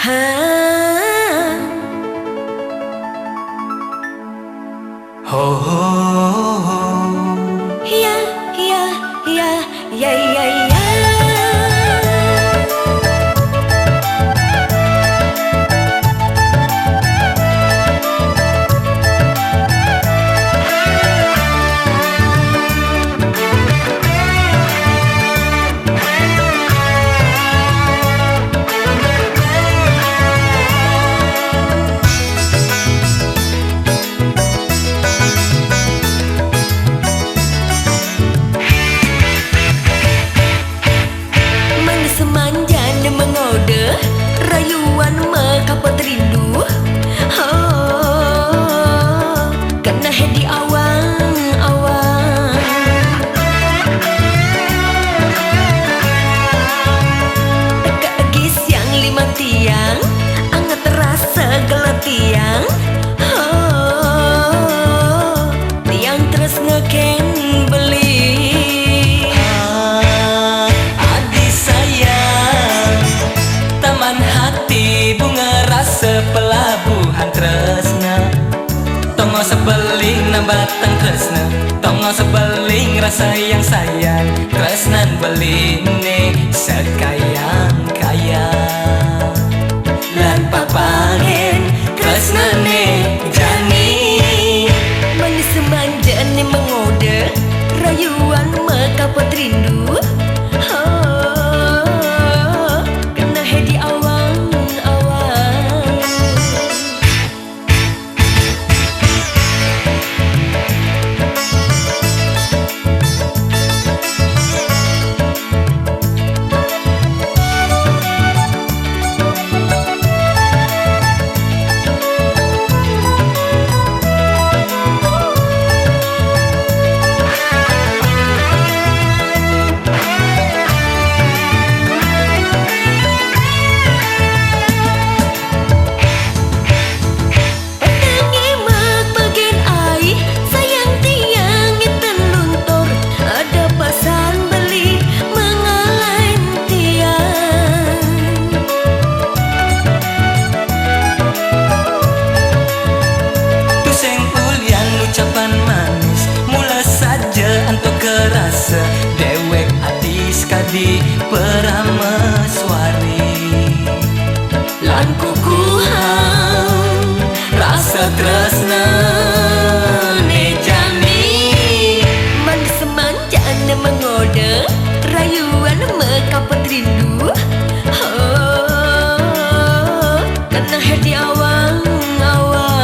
Ho ho ho. Ya ya ya ya ya ya. Semanjana mengode rayuan mekapot rindu. Oh, kena di awang-awang. Dekat gis yang 5 tiang, anget terasa gelat tiang. Oh, tiang terus ngeken beli. Pelabuhan tresna, tongo sebeling nambatan tresna, tongo sebeling rasa yang sayang, tresnan beline sekayang-kayang. Lan papangen tresnane jani, manis semanjane mengode rayuan mekapot rindu. Dewek adis kadi perameswari, lan kukuhang rasa tresna nejani. manis semanjana mengode rayuan mekapot rindu. Oh, kena di awang-awang.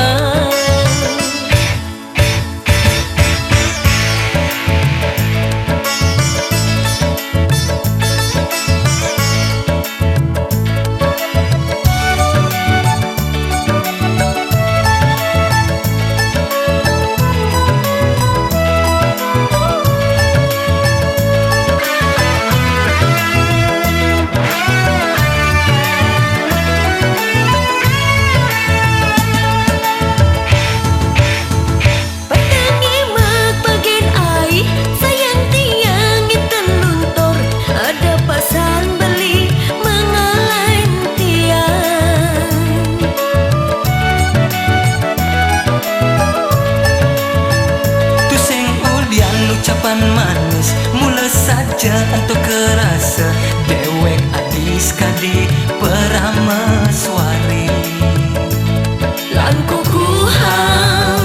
Ucapan manis mula saja untuk kerasa, dewek adis kadi perameswari, Lan kukuhang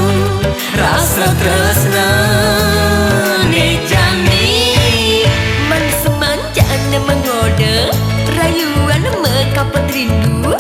rasa tresna nejani. manis semanjana mengode rayuan mekapot rindu.